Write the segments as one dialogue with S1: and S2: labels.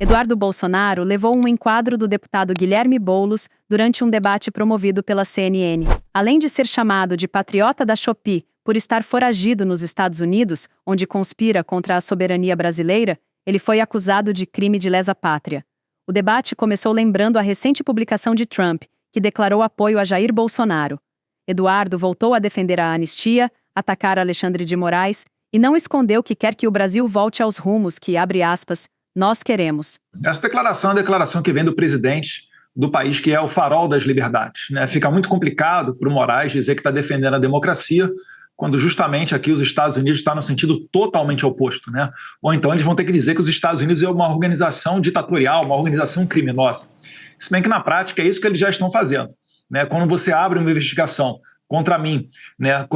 S1: Eduardo Bolsonaro levou um enquadro do deputado Guilherme Boulos durante um debate promovido pela CNN. Além de ser chamado de patriota da Shopee por estar foragido nos Estados Unidos, onde conspira contra a soberania brasileira, ele foi acusado de crime de lesa pátria. O debate começou lembrando a recente publicação de Trump, que declarou apoio a Jair Bolsonaro. Eduardo voltou a defender a anistia, atacar Alexandre de Moraes e não escondeu que quer que o Brasil volte aos rumos que, abre aspas, nós queremos.
S2: Essa declaração é a declaração que vem do presidente do país que é o farol das liberdades, né? Fica muito complicado para o Moraes dizer que está defendendo a democracia, quando justamente aqui os Estados Unidos estão no sentido totalmente oposto, né? Ou então eles vão ter que dizer que os Estados Unidos é uma organização ditatorial, uma organização criminosa. Se bem que na prática é isso que eles já estão fazendo, né? Quando você abre uma investigação contra mim, né,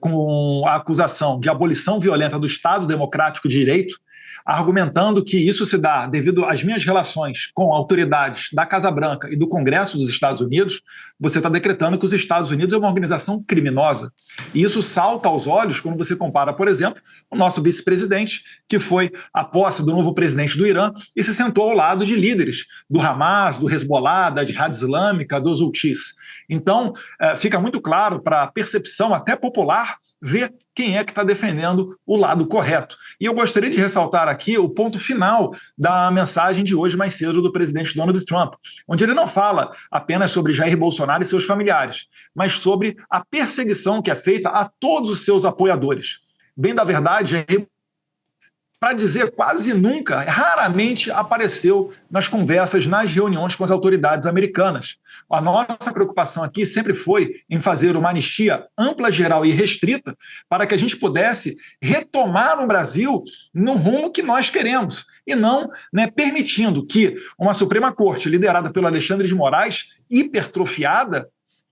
S2: com a acusação de abolição violenta do Estado Democrático de Direito, argumentando que isso se dá devido às minhas relações com autoridades da Casa Branca e do Congresso dos Estados Unidos, você está decretando que os Estados Unidos é uma organização criminosa. E isso salta aos olhos quando você compara, por exemplo, o nosso vice-presidente, que foi à posse do novo presidente do Irã e se sentou ao lado de líderes do Hamas, do Hezbollah, da Jihad Islâmica, dos Houthis. Então, fica muito claro para a percepção até popular ver quem é que está defendendo o lado correto. E eu gostaria de ressaltar aqui o ponto final da mensagem de hoje mais cedo do presidente Donald Trump, onde ele não fala apenas sobre Jair Bolsonaro e seus familiares, mas sobre a perseguição que é feita a todos os seus apoiadores. Bem da verdade, Jair, para dizer quase nunca, raramente apareceu nas conversas, nas reuniões com as autoridades americanas. A nossa preocupação aqui sempre foi em fazer uma anistia ampla, geral e restrita para que a gente pudesse retomar o Brasil no rumo que nós queremos e não, né, permitindo que uma Suprema Corte liderada pelo Alexandre de Moraes, hipertrofiada,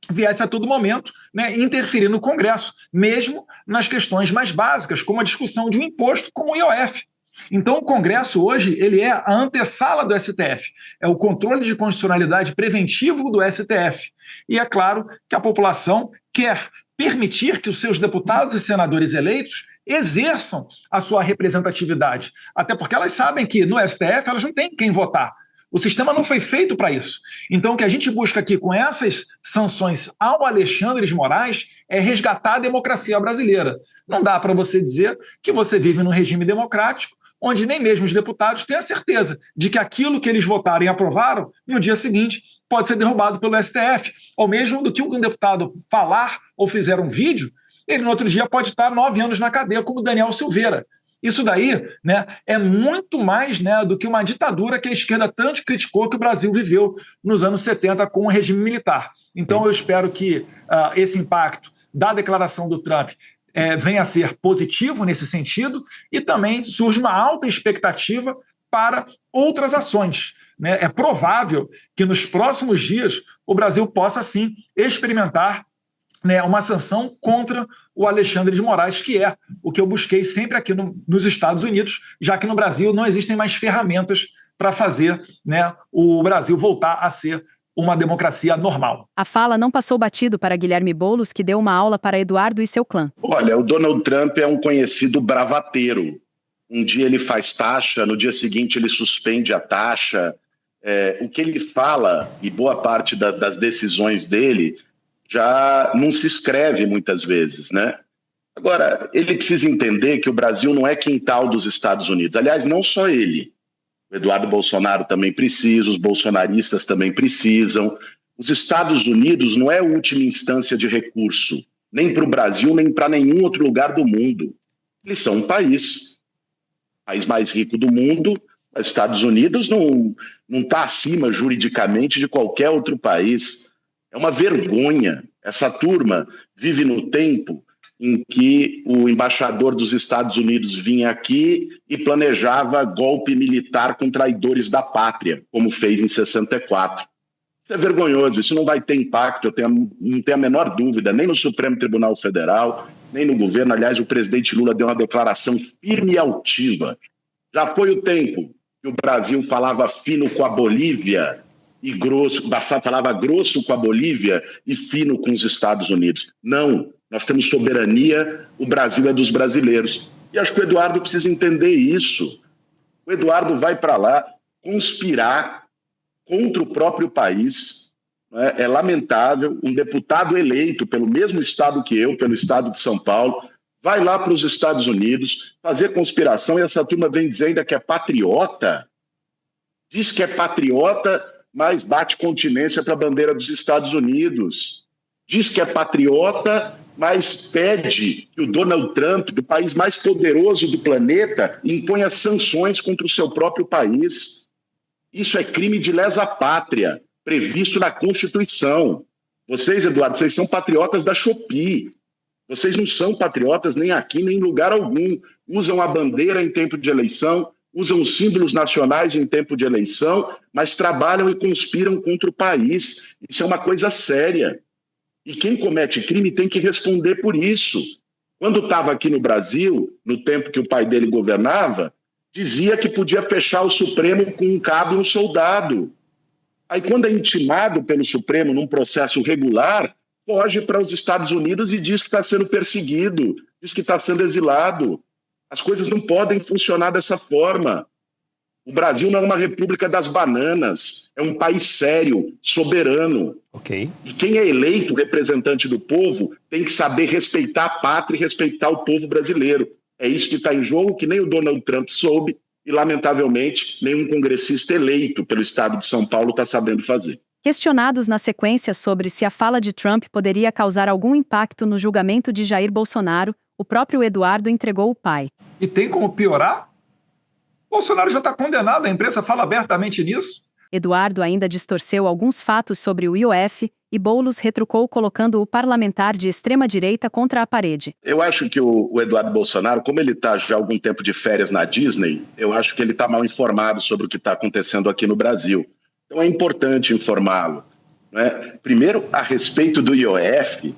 S2: viesse a todo momento, né, interferir no Congresso, mesmo nas questões mais básicas, como a discussão de um imposto como o IOF. Então, o Congresso hoje ele é a antessala do STF, é o controle de constitucionalidade preventivo do STF. E é claro que a população quer permitir que os seus deputados e senadores eleitos exerçam a sua representatividade, até porque elas sabem que no STF elas não têm quem votar. O sistema não foi feito para isso. Então, o que a gente busca aqui com essas sanções ao Alexandre de Moraes é resgatar a democracia brasileira. Não dá para você dizer que você vive num regime democrático, onde nem mesmo os deputados têm a certeza de que aquilo que eles votaram e aprovaram, no dia seguinte, pode ser derrubado pelo STF. Ou mesmo do que um deputado falar ou fizer um vídeo, ele no outro dia pode estar 9 anos na cadeia, como Daniel Silveira. Isso daí, né, é muito mais, né, do que uma ditadura que a esquerda tanto criticou que o Brasil viveu nos anos 70 com o regime militar. Então eu espero que esse impacto da declaração do Trump venha a ser positivo nesse sentido e também surge uma alta expectativa para outras ações, né? É provável que nos próximos dias o Brasil possa, sim, experimentar, né, uma sanção contra o Alexandre de Moraes, que é o que eu busquei sempre aqui nos Estados Unidos, já que no Brasil não existem mais ferramentas para fazer, né, o Brasil voltar a ser uma democracia normal.
S1: A fala não passou batido para Guilherme Boulos, que deu uma aula para Eduardo e seu clã.
S3: Olha, o Donald Trump é um conhecido bravateiro. Um dia ele faz taxa, no dia seguinte ele suspende a taxa. O que ele fala, e boa parte das decisões dele, já não se escreve muitas vezes, né? Agora, ele precisa entender que o Brasil não é quintal dos Estados Unidos. Aliás, não só ele. O Eduardo Bolsonaro também precisa, os bolsonaristas também precisam. Os Estados Unidos não é a última instância de recurso, nem para o Brasil, nem para nenhum outro lugar do mundo. Eles são um país mais rico do mundo. Os Estados Unidos não está acima juridicamente de qualquer outro país. É uma vergonha. Essa turma vive no tempo em que o embaixador dos Estados Unidos vinha aqui e planejava golpe militar com traidores da pátria, como fez em 64. Isso é vergonhoso, isso não vai ter impacto, não tenho a menor dúvida, nem no Supremo Tribunal Federal, nem no governo. Aliás, o presidente Lula deu uma declaração firme e altiva. Já foi o tempo que o Brasil falava fino com a Bolívia e grosso, falava grosso com a Bolívia e fino com os Estados Unidos. Não, nós temos soberania, o Brasil é dos brasileiros. E acho que o Eduardo precisa entender isso. O Eduardo vai para lá conspirar contra o próprio país. Né? É lamentável, um deputado eleito pelo mesmo estado que eu, pelo estado de São Paulo, vai lá para os Estados Unidos fazer conspiração e essa turma vem dizer ainda que é patriota. Diz que é patriota, mas bate continência para a bandeira dos Estados Unidos. Diz que é patriota, mas pede que o Donald Trump, do país mais poderoso do planeta, imponha sanções contra o seu próprio país. Isso é crime de lesa pátria, previsto na Constituição. Vocês, Eduardo, vocês são patriotas da Shopee. Vocês não são patriotas nem aqui, nem em lugar algum. Usam a bandeira em tempo de eleição, usam os símbolos nacionais em tempo de eleição, mas trabalham e conspiram contra o país. Isso é uma coisa séria. E quem comete crime tem que responder por isso. Quando estava aqui no Brasil, no tempo que o pai dele governava, dizia que podia fechar o Supremo com um cabo e um soldado. Aí, quando é intimado pelo Supremo num processo regular, foge para os Estados Unidos e diz que está sendo perseguido, diz que está sendo exilado. As coisas não podem funcionar dessa forma. O Brasil não é uma república das bananas, é um país sério, soberano.
S4: Ok.
S3: E quem é eleito representante do povo tem que saber respeitar a pátria e respeitar o povo brasileiro. É isso que está em jogo, que nem o Donald Trump soube e, lamentavelmente, nenhum congressista eleito pelo estado de São Paulo está sabendo fazer.
S1: Questionados na sequência sobre se a fala de Trump poderia causar algum impacto no julgamento de Jair Bolsonaro, o próprio Eduardo entregou o pai.
S2: E tem como piorar? Bolsonaro já está condenado, a imprensa fala abertamente nisso.
S1: Eduardo ainda distorceu alguns fatos sobre o IOF e Boulos retrucou colocando o parlamentar de extrema-direita contra a parede.
S3: Eu acho que o Eduardo Bolsonaro, como ele está já há algum tempo de férias na Disney, eu acho que ele está mal informado sobre o que está acontecendo aqui no Brasil. Então é importante informá-lo. Né? Primeiro, a respeito do IOF,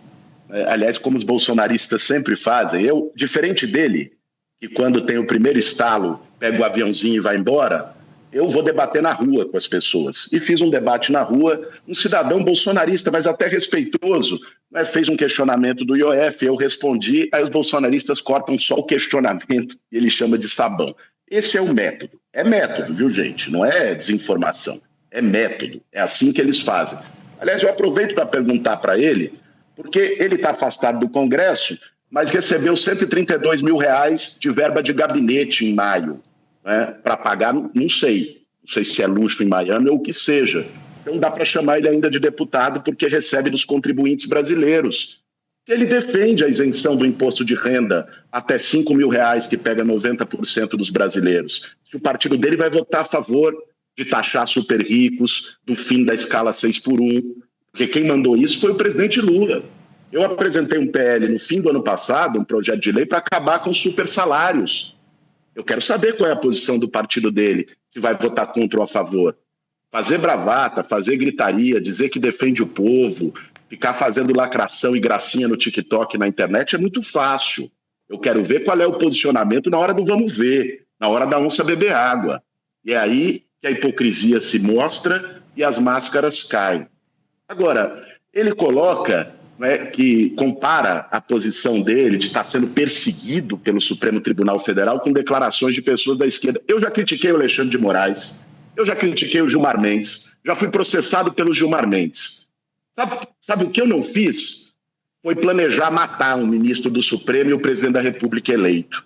S3: aliás, como os bolsonaristas sempre fazem, eu, diferente dele, que quando tem o primeiro estalo, pega o aviãozinho e vai embora, eu vou debater na rua com as pessoas. E fiz um debate na rua, um cidadão bolsonarista, mas até respeitoso, né, fez um questionamento do IOF, eu respondi, aí os bolsonaristas cortam só o questionamento e ele chama de sabão. Esse é o método. É método, viu, gente? Não é desinformação. É método. É assim que eles fazem. Aliás, eu aproveito para perguntar para ele, porque ele está afastado do Congresso, mas recebeu R$132 mil de verba de gabinete em maio, né, para pagar, não sei se é luxo em Miami ou o que seja. Então dá para chamar ele ainda de deputado porque recebe dos contribuintes brasileiros. Ele defende a isenção do imposto de renda até R$5 mil, que pega 90% dos brasileiros. O partido dele vai votar a favor de taxar super ricos, do fim da escala 6x1, porque quem mandou isso foi o presidente Lula. Eu apresentei um PL no fim do ano passado, um projeto de lei para acabar com os super salários. Eu quero saber qual é a posição do partido dele, se vai votar contra ou a favor. Fazer bravata, fazer gritaria, dizer que defende o povo, ficar fazendo lacração e gracinha no TikTok, na internet, é muito fácil. Eu quero ver qual é o posicionamento na hora do vamos ver, na hora da onça beber água. E é aí que a hipocrisia se mostra e as máscaras caem. Agora, ele coloca, né, que compara a posição dele de estar sendo perseguido pelo Supremo Tribunal Federal com declarações de pessoas da esquerda. Eu já critiquei o Alexandre de Moraes, eu já critiquei o Gilmar Mendes, já fui processado pelo Gilmar Mendes. Sabe o que eu não fiz? Foi planejar matar um ministro do Supremo e o presidente da República eleito.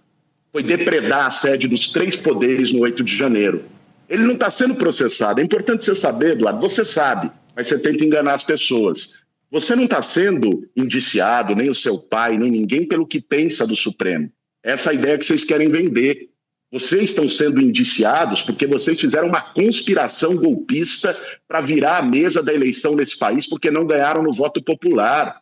S3: Foi depredar a sede dos 3 poderes no 8 de janeiro. Ele não está sendo processado. É importante você saber, Eduardo, você sabe, mas você tenta enganar as pessoas. Você não está sendo indiciado, nem o seu pai, nem ninguém, pelo que pensa do Supremo. Essa é a ideia que vocês querem vender. Vocês estão sendo indiciados porque vocês fizeram uma conspiração golpista para virar a mesa da eleição nesse país porque não ganharam no voto popular.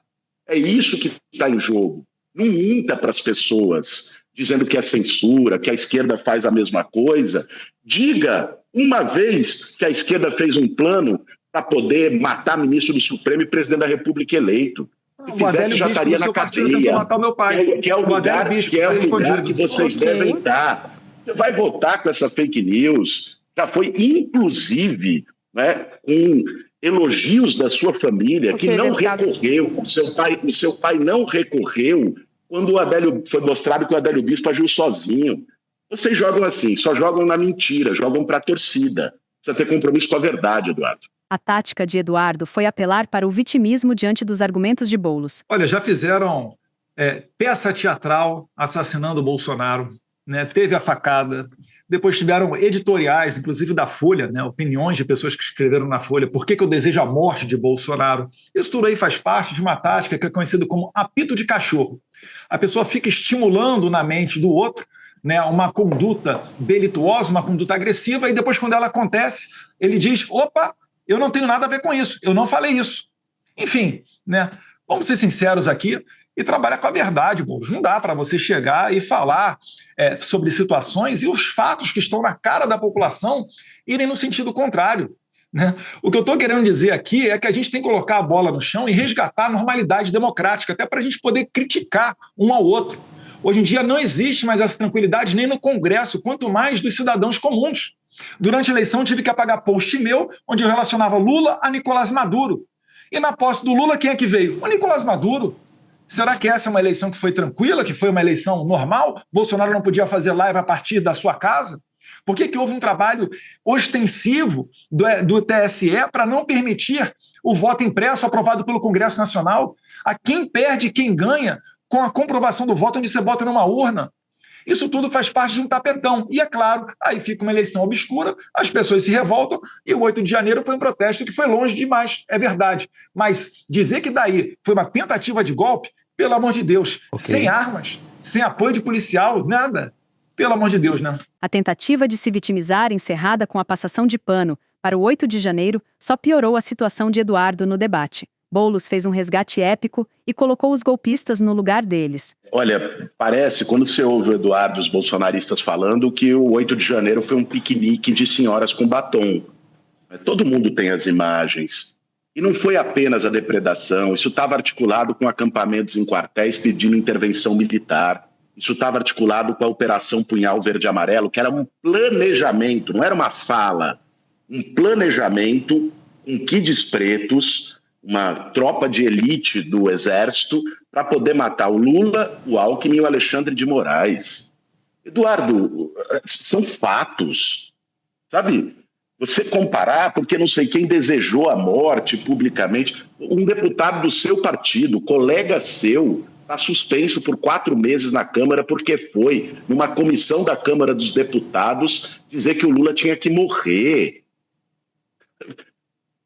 S3: É isso que está em jogo. Não minta para as pessoas dizendo que é censura, que a esquerda faz a mesma coisa. Diga uma vez que a esquerda fez um plano para poder matar ministro do Supremo e presidente da República eleito. Se fizesse, já estaria na cadeia.
S2: Matar o meu pai.
S3: Que é o lugar que vocês devem estar. Você vai votar com essa fake news. Já foi, inclusive, né, com elogios da sua família, que não recorreu. O seu pai não recorreu quando foi mostrado que o Adélio Bispo agiu sozinho. Vocês jogam assim, só jogam na mentira, jogam para a torcida. precisa ter compromisso com a verdade, Eduardo.
S1: A tática de Eduardo foi apelar para o vitimismo diante dos argumentos de Boulos.
S2: Olha, já fizeram peça teatral assassinando o Bolsonaro, né? Teve a facada, depois tiveram editoriais, inclusive da Folha, né? Opiniões de pessoas que escreveram na Folha, por que eu desejo a morte de Bolsonaro. Isso tudo aí faz parte de uma tática que é conhecida como apito de cachorro. A pessoa fica estimulando na mente do outro, né, uma conduta delituosa, uma conduta agressiva, e depois, quando ela acontece, ele diz, opa, eu não tenho nada a ver com isso, eu não falei isso. Enfim, né, vamos ser sinceros aqui e trabalhar com a verdade, Boulos. Não dá para você chegar e falar sobre situações e os fatos que estão na cara da população irem no sentido contrário, né? O que eu estou querendo dizer aqui é que a gente tem que colocar a bola no chão e resgatar a normalidade democrática, até para a gente poder criticar um ao outro. Hoje em dia não existe mais essa tranquilidade nem no Congresso, quanto mais dos cidadãos comuns. Durante a eleição, tive que apagar post meu, onde eu relacionava Lula a Nicolás Maduro. E na posse do Lula, quem é que veio? O Nicolás Maduro. Será que essa é uma eleição que foi tranquila, que foi uma eleição normal? Bolsonaro não podia fazer live a partir da sua casa? Por que houve um trabalho ostensivo do TSE para não permitir o voto impresso aprovado pelo Congresso Nacional? A quem perde e quem ganha com a comprovação do voto onde você bota numa urna? Isso tudo faz parte de um tapetão. E é claro, aí fica uma eleição obscura, as pessoas se revoltam, e o 8 de janeiro foi um protesto que foi longe demais, é verdade. Mas dizer que daí foi uma tentativa de golpe, pelo amor de Deus, sem armas, sem apoio de policial, nada. Pelo amor de Deus, né?
S1: A tentativa de se vitimizar, encerrada com a passação de pano para o 8 de janeiro, só piorou a situação de Eduardo no debate. Boulos fez um resgate épico e colocou os golpistas no lugar deles.
S3: Olha, parece, quando você ouve o Eduardo, os bolsonaristas falando, que o 8 de janeiro foi um piquenique de senhoras com batom. Todo mundo tem as imagens. E não foi apenas a depredação, isso estava articulado com acampamentos em quartéis pedindo intervenção militar. Isso estava articulado com a Operação Punhal Verde e Amarelo, que era um planejamento, não era uma fala, um planejamento com kids pretos, uma tropa de elite do Exército, para poder matar o Lula, o Alckmin e o Alexandre de Moraes. Eduardo, são fatos, sabe? Você comparar, porque não sei quem desejou a morte publicamente, um deputado do seu partido, colega seu, está suspenso por 4 meses na Câmara porque foi, numa comissão da Câmara dos Deputados, dizer que o Lula tinha que morrer.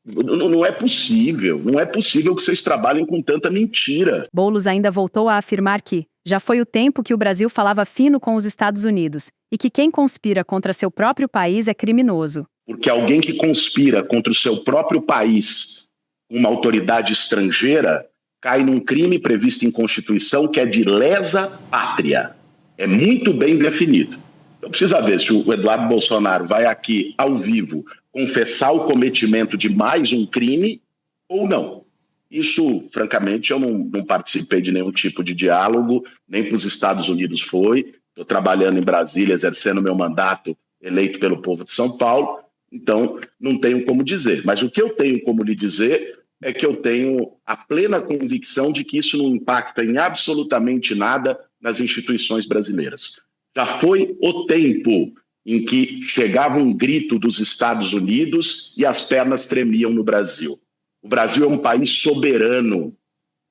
S3: Não é possível que vocês trabalhem com tanta mentira.
S1: Boulos ainda voltou a afirmar que já foi o tempo que o Brasil falava fino com os Estados Unidos e que quem conspira contra seu próprio país é criminoso.
S3: Porque alguém que conspira contra o seu próprio país, uma autoridade estrangeira, cai num crime previsto em Constituição que é de lesa pátria. É muito bem definido. Então precisa ver se o Eduardo Bolsonaro vai aqui, ao vivo, confessar o cometimento de mais um crime ou não. Isso, francamente, eu não participei de nenhum tipo de diálogo, nem para os Estados Unidos foi. Estou trabalhando em Brasília, exercendo meu mandato eleito pelo povo de São Paulo, então não tenho como dizer. Mas o que eu tenho como lhe dizer é que eu tenho a plena convicção de que isso não impacta em absolutamente nada nas instituições brasileiras. Já foi o tempo em que chegava um grito dos Estados Unidos e as pernas tremiam no Brasil. O Brasil é um país soberano.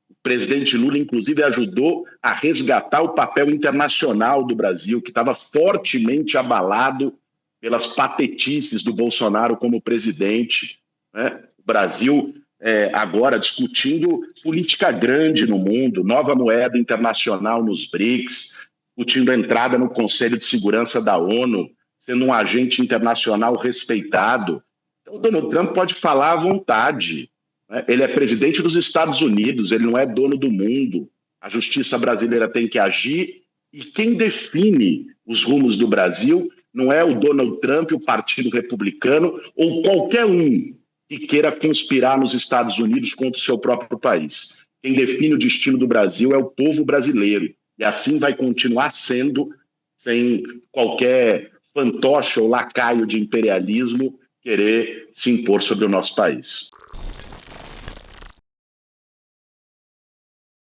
S3: O presidente Lula, inclusive, ajudou a resgatar o papel internacional do Brasil, que estava fortemente abalado pelas patetices do Bolsonaro como presidente, né? O Brasil agora discutindo política grande no mundo, nova moeda internacional nos BRICS, discutindo a entrada no Conselho de Segurança da ONU, sendo um agente internacional respeitado. Então, o Donald Trump pode falar à vontade, né? Ele é presidente dos Estados Unidos, ele não é dono do mundo. A justiça brasileira tem que agir e quem define os rumos do Brasil não é o Donald Trump, o Partido Republicano ou qualquer um que queira conspirar nos Estados Unidos contra o seu próprio país. Quem define o destino do Brasil é o povo brasileiro. E assim vai continuar sendo, sem qualquer fantoche ou lacaio de imperialismo querer se impor sobre o nosso país.